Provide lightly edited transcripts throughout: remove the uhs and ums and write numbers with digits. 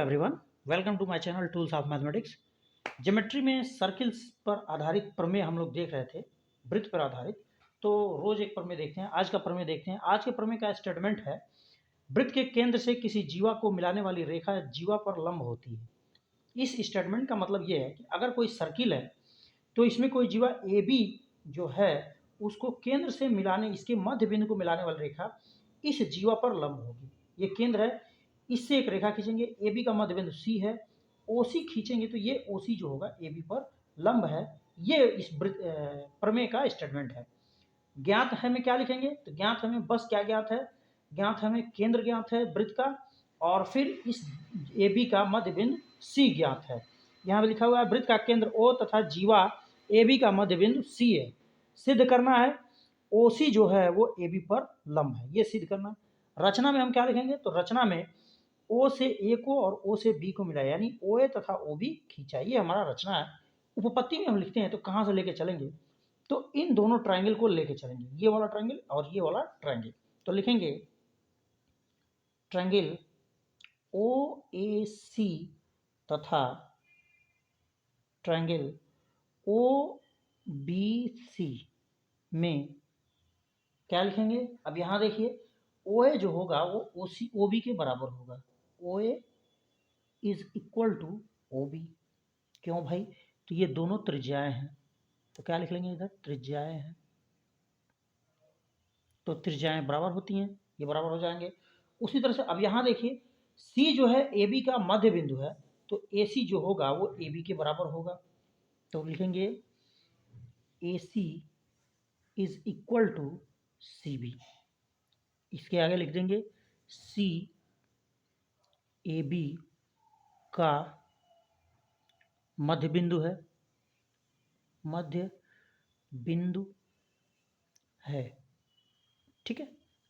Everyone, welcome to my channel tools of mathematics. Geometry में circles पर आधारित प्रमेय हम लोग देख रहे थे, वृत्त पर आधारित। तो रोज एक प्रमेय देखते हैं। आज का प्रमेय देखते हैं। आज के प्रमेय का स्टेटमेंट है, वृत्त के केंद्र से किसी जीवा को मिलाने वाली रेखा जीवा पर लंब होती है। इस स्टेटमेंट का मतलब ये है कि अगर कोई सर्किल है तो इसमें कोई जीवा ए बी जो है उसको केंद्र से मिलाने, इसके मध्य बिंदु को मिलाने वाली रेखा इस जीवा पर लंब होगी। ये केंद्र है, इससे एक रेखा खींचेंगे, ए बी का मध्य बिंदु सी है, ओ सी खींचेंगे तो ये ओ सी जो होगा ए बी पर लंब है। ये इस प्रमेय का स्टेटमेंट है। ज्ञात है में क्या लिखेंगे, तो ज्ञात हमें बस क्या ज्ञात है, ज्ञात हमें केंद्र ज्ञात है वृत्त का, और फिर इस ए बी का मध्य बिंदु सी ज्ञात है। यहाँ पे लिखा हुआ है वृत्त का केंद्र ओ तथा जीवा ए बी का मध्य बिंदु सी है। सिद्ध करना है ओ सी जो है वो ए बी पर लंब है, ये सिद्ध करना। रचना में हम क्या लिखेंगे, तो रचना में ओ से ए को और ओ से बी को मिलाया, यानी ओ ए तथा ओ बी खींचा, ये हमारा रचना है। उपपत्ति में हम लिखते हैं तो कहाँ से लेके चलेंगे, तो इन दोनों ट्रायंगल को लेके चलेंगे, ये वाला ट्रायंगल और ये वाला ट्रायंगल। तो लिखेंगे ट्रायंगल ओ ए सी तथा ट्रायंगल ओ बी सी में क्या लिखेंगे। अब यहाँ देखिए ओ ए जो होगा वो ओ सी ओ बी के बराबर होगा। O A is equal to O B. क्यों भाई, तो ये दोनों त्रिज्याएं हैं, तो क्या लिख लेंगे इधर, त्रिज्याएं हैं, तो त्रिज्याएं बराबर होती हैं, ये बराबर हो जाएंगे। उसी तरह से अब यहाँ देखिए सी जो है ए बी का मध्य बिंदु है, तो ए सी जो होगा वो ए बी के बराबर होगा। तो लिखेंगे A C is equal to C B. इसके आगे लिख देंगे सी ए बी का मध्य बिंदु है, मध्य बिंदु है, ठीक है।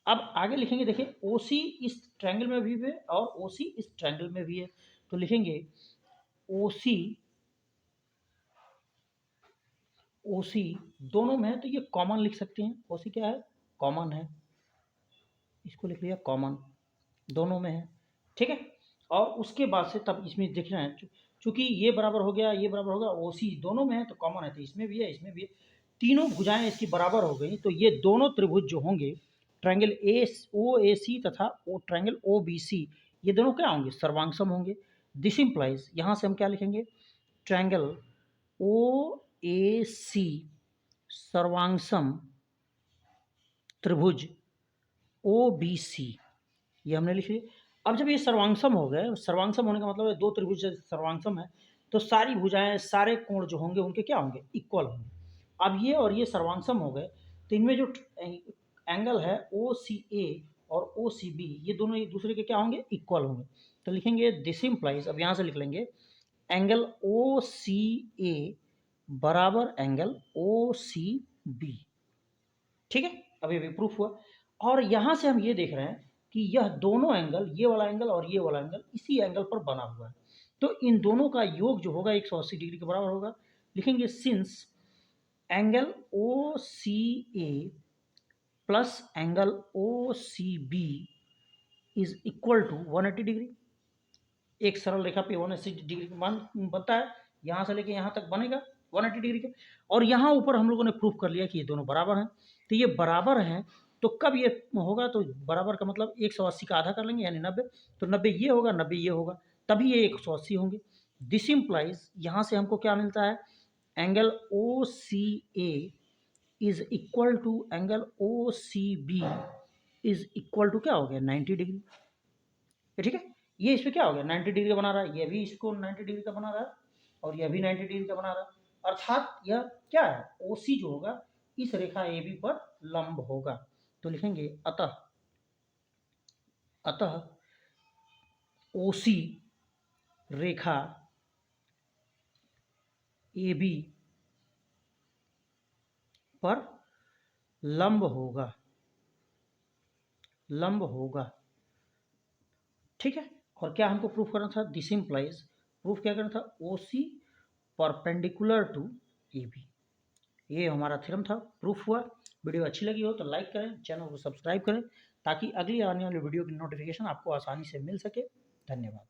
अब आगे लिखेंगे, देखिए ओ सी इस ट्रायंगल में भी है और ओ सी इस ट्रायंगल में भी है, तो लिखेंगे ओ सी दोनों में है, तो ये कॉमन लिख सकते हैं। ओ सी क्या है, कॉमन है, इसको लिख लिया कॉमन, दोनों में है, ठीक है। और उसके बाद से तब इसमें देखना है, चूंकि ये बराबर हो गया, ये बराबर होगा, ओ सी दोनों में है तो कॉमन है, तो इसमें भी है, इसमें भी है, तीनों भुजाएं इसकी बराबर हो गई, तो ये दोनों त्रिभुज जो होंगे ट्रायंगल ए ओ ए सी तथा ओ ट्रायंगल ओ बी सी, ये दोनों क्या होंगे, सर्वांगसम होंगे। दिस इंप्लाइज, यहाँ से हम क्या लिखेंगे, ट्रायंगल ओ ए सी सर्वांगसम त्रिभुज ओ बी सी, ये हमने लिख लिया। अब जब ये सर्वांगसम हो गए, सर्वांगसम होने का मतलब है दो त्रिभुज सर्वांगसम है, तो सारी भुजाएं, सारे कोण जो होंगे उनके क्या होंगे, इक्वल होंगे। अब ये और ये सर्वांगसम हो गए, तो इनमें जो एंगल है ओ सी ए और ओ सी बी, ये दोनों एक दूसरे के क्या होंगे, इक्वल होंगे। तो लिखेंगे दिस इंप्लाइज, अब यहाँ से लिख लेंगे एंगल ओ सी ए बराबर एंगल ओ सी बी, ठीक है। अब ये प्रूफ हुआ। और यहाँ से हम ये देख रहे हैं कि यह दोनों एंगल, ये वाला एंगल और ये वाला एंगल इसी एंगल पर बना हुआ है, तो इन दोनों का योग जो होगा 180 डिग्री के बराबर होगा। लिखेंगे since angle O C A plus angle O C B is equal to 180 degree. एक सरल रेखा पे 180 डिग्री का मान बनता है, यहाँ से लेके यहाँ तक बनेगा 180 डिग्री का। और यहाँ ऊपर हम लोगों ने प्रूफ कर लिया कि ये दोनों बराबर हैं, तो ये बराबर हैं, तो कब ये होगा, तो बराबर का मतलब 180 का आधा कर लेंगे यानी 90, तो 90 ये होगा, 90 ये होगा, तभी ये 180 होंगे। दिस इम्प्लाइज, यहाँ से हमको क्या मिलता है, angle O C A is equal to angle O C B is equal to क्या हो गया, 90 डिग्री, ठीक है। ये इस पर क्या हो गया, 90 डिग्री का बना रहा है, ये भी इसको 90 डिग्री का बना रहा है और यह भी 90 डिग्री का बना रहा है, अर्थात यह क्या है, ओ सी जो होगा इस रेखा ए बी पर लंब होगा। तो लिखेंगे अतः अतः ओ सी रेखा ए बी पर लंब होगा, लंब होगा, ठीक है। और क्या हमको प्रूफ करना था, दिस इंप्लाइज, प्रूफ क्या करना था, O C perpendicular to A B, ये हमारा थ्योरम था, प्रूफ हुआ। वीडियो अच्छी लगी हो तो लाइक करें, चैनल को सब्सक्राइब करें, ताकि अगली आने वाली वीडियो की नोटिफिकेशन आपको आसानी से मिल सके। धन्यवाद।